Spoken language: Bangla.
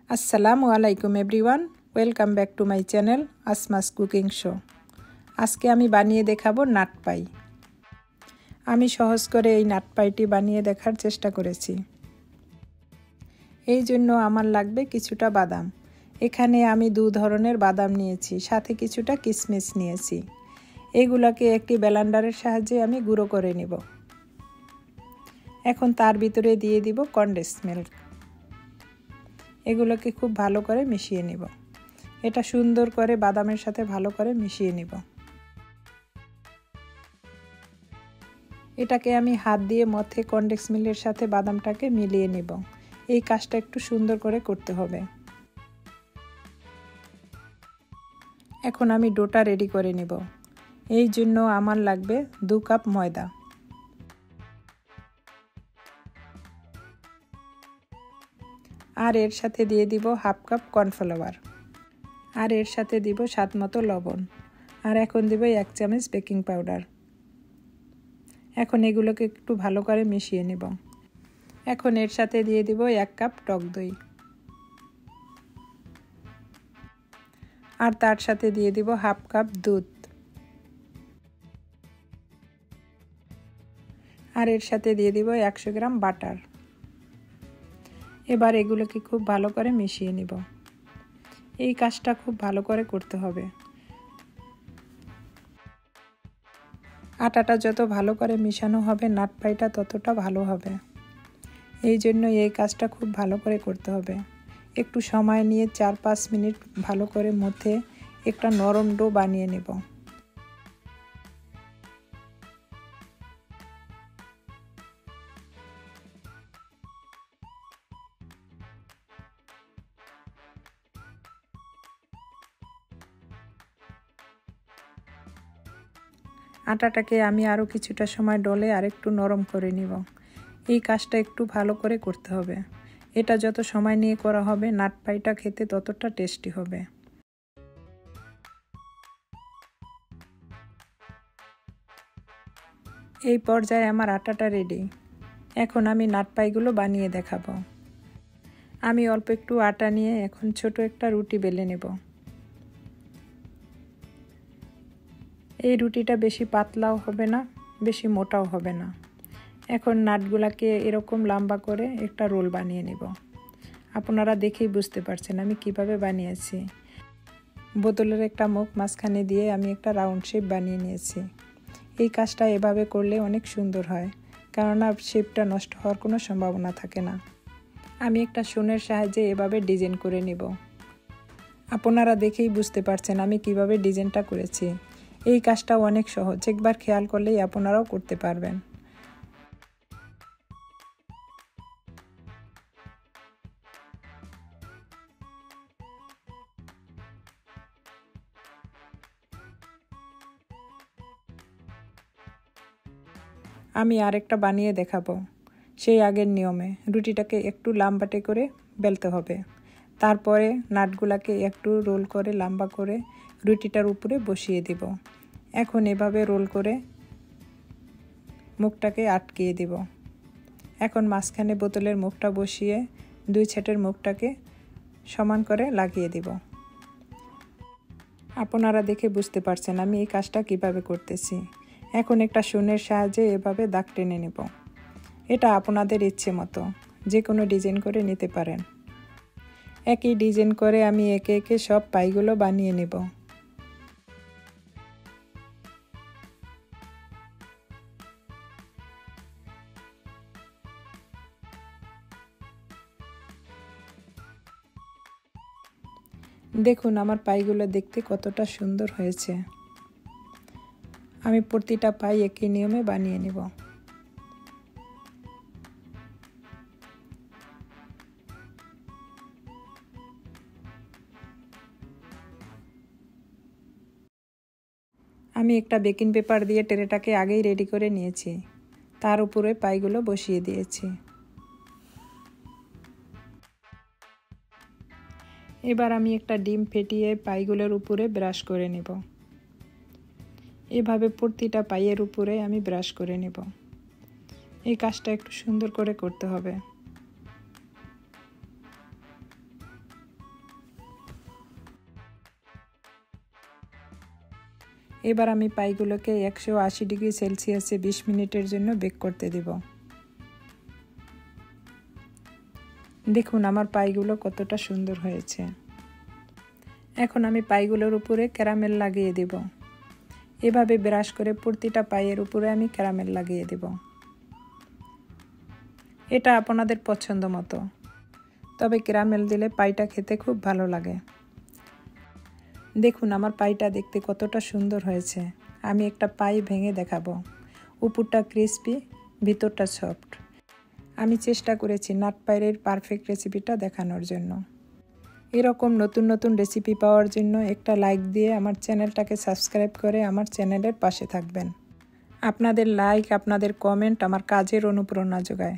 আসসালামু আলাইকুম everyone, welcome back to my channel আসমাস cooking show. আজকে আমি বানিয়ে দেখাবো নাট পাই। আমি সহজ করে এই নাট পাইটি বানিয়ে দেখার চেষ্টা করেছি। এই জন্য আমার লাগবে কিছুটা বাদাম। এখানে আমি দু ধরনের বাদাম নিয়েছি, সাথে কিছুটা কিশমিশ নিয়েছি। এগুলোকে একটি ব্লেন্ডারের সাহায্যে আমি গুঁড়ো করে নিব। এখন তার ভিতরে দিয়ে দিব কনডেন্স মিল্ক। এগুলোকে খুব ভালো করে মিশিয়ে নিব। এটা সুন্দর করে বাদামের সাথে ভালো করে মিশিয়ে নিব। এটাকে আমি হাত দিয়ে মথে কনডেন্স মিল্কের সাথে বাদামটাকে মিলিয়ে নিব। এই কাজটা একটু সুন্দর করে করতে হবে। এখন আমি ডোটা রেডি করে নিব। এই জন্য আমার লাগবে 2 কাপ ময়দা, আর এর সাথে দিয়ে দিব 1/2 কাপ কর্নফ্লাওয়ার, আর এর সাথে দিব স্বাদ মতো লবণ, আর এখন দিব 1 চামচ বেকিং পাউডার। এখন এগুলোকে একটু ভালো করে মিশিয়ে নিব। এখন এর সাথে দিয়ে দিব 1 কাপ টক দই, আর তার সাথে দিয়ে দিব 1/2 কাপ দুধ, আর এর সাথে দিয়ে দিব 100 গ্রাম বাটার। এবার এগুলোকে খুব ভালো করে মিশিয়ে নিব। এই কাজটা খুব ভালো করে করতে হবে। আটাটা যত ভালো করে মিশানো হবে নাট পাইটা ততটা ভালো হবে। এই জন্য এই কাজটা খুব ভালো করে করতে হবে। একটু সময় নিয়ে 4-5 মিনিট ভালো করে মথে একটা নরম ডো বানিয়ে নেব। আটাটাকে আমি আরও কিছুটা সময় ডলে আরেকটু নরম করে নিব। এই কাজটা একটু ভালো করে করতে হবে। এটা যত সময় নিয়ে করা হবে নাট পাইটা খেতে ততটা টেস্টি হবে। এই পর্যায়ে আমার আটাটা রেডি। এখন আমি নাট পাইগুলো বানিয়ে দেখাবো। আমি অল্প একটু আটা নিয়ে এখন ছোট একটা রুটি বেলে নেব। এই রুটিটা বেশি পাতলাও হবে না, বেশি মোটাও হবে না। এখন নাটগুলাকে এরকম লম্বা করে একটা রোল বানিয়ে নেব। আপনারা দেখেই বুঝতে পারছেন আমি কিভাবে বানিয়েছি। বোতলের একটা মুখ মাঝখানে দিয়ে আমি একটা রাউন্ড শেপ বানিয়ে নিয়েছি। এই কাজটা এভাবে করলে অনেক সুন্দর হয়, কেননা শেপটা নষ্ট হওয়ার কোনো সম্ভাবনা থাকে না। আমি একটা শোনের সাহায্যে এভাবে ডিজাইন করে নিব। আপনারা দেখেই বুঝতে পারছেন আমি কিভাবে ডিজাইনটা করেছি। এই কাজটা অনেক সহজ, একবার খেয়াল করলেই আপনারাও করতে পারবেন। আমি আরেকটা বানিয়ে দেখাবো সেই আগের নিয়মে। রুটিটাকে একটু লম্বাটে করে বেলতে হবে, তারপরে নাটগুলাকে একটু রোল করে লম্বা করে রুটিটার উপরে বসিয়ে দিব। এখন এভাবে রোল করে মুখটাকে আটকিয়ে দিব। এখন মাঝখানে বোতলের মুখটা বসিয়ে 2 সাইডের মুখটাকে সমান করে লাগিয়ে দিব। আপনারা দেখে বুঝতে পারছেন আমি এই কাজটা কিভাবে করতেছি। এখন একটা শোনের সাহায্যে এভাবে দাগ টেনে নেব। এটা আপনাদের ইচ্ছে মতো যে কোনো ডিজাইন করে নিতে পারেন। একই ডিজাইন করে আমি একে একে সব পাইগুলো বানিয়ে নেব। দেখুন আমার পাইগুলো দেখতে কতটা সুন্দর হয়েছে। আমি প্রতিটা পাই একই নিয়মে বানিয়ে নেব। আমি একটা বেকিং পেপার দিয়ে ট্রেটাকে আগেই রেডি করে নিয়েছি, তার উপরে পাইগুলো বসিয়ে দিয়েছি। এবার আমি একটা ডিম ফেটিয়ে পাইগুলোর উপরে ব্রাশ করে নেব। এভাবে প্রতিটা পাইয়ের উপরে আমি ব্রাশ করে নেব। এই কাজটা একটু সুন্দর করে করতে হবে। এবার আমি পাইগুলোকে 180 ডিগ্রি সেলসিয়াসে 20 মিনিটের জন্য বেক করতে দেব। দেখুন আমার পাইগুলো কতটা সুন্দর হয়েছে। এখন আমি পাইগুলোর উপরে ক্যারামেল লাগিয়ে দেব। এভাবে ব্রাশ করে প্রতিটা পাইয়ের উপরে আমি ক্যারামেল লাগিয়ে দেব। এটা আপনাদের পছন্দ মতো, তবে ক্যারামেল দিলে পাইটা খেতে খুব ভালো লাগে। দেখুন আমার পাইটা দেখতে কতটা সুন্দর হয়েছে। আমি একটা পাই ভেঙে দেখাবো। উপরটা ক্রিস্পি, ভিতরটা সফট। আমি চেষ্টা করেছি নাট পাইয়ের পারফেক্ট রেসিপিটা দেখানোর জন্য। এরকম নতুন নতুন রেসিপি পাওয়ার জন্য একটা লাইক দিয়ে আমার চ্যানেলটাকে সাবস্ক্রাইব করে আমার চ্যানেলের পাশে থাকবেন। আপনাদের লাইক, আপনাদের কমেন্ট আমার কাজের অনুপ্রেরণা যোগায়।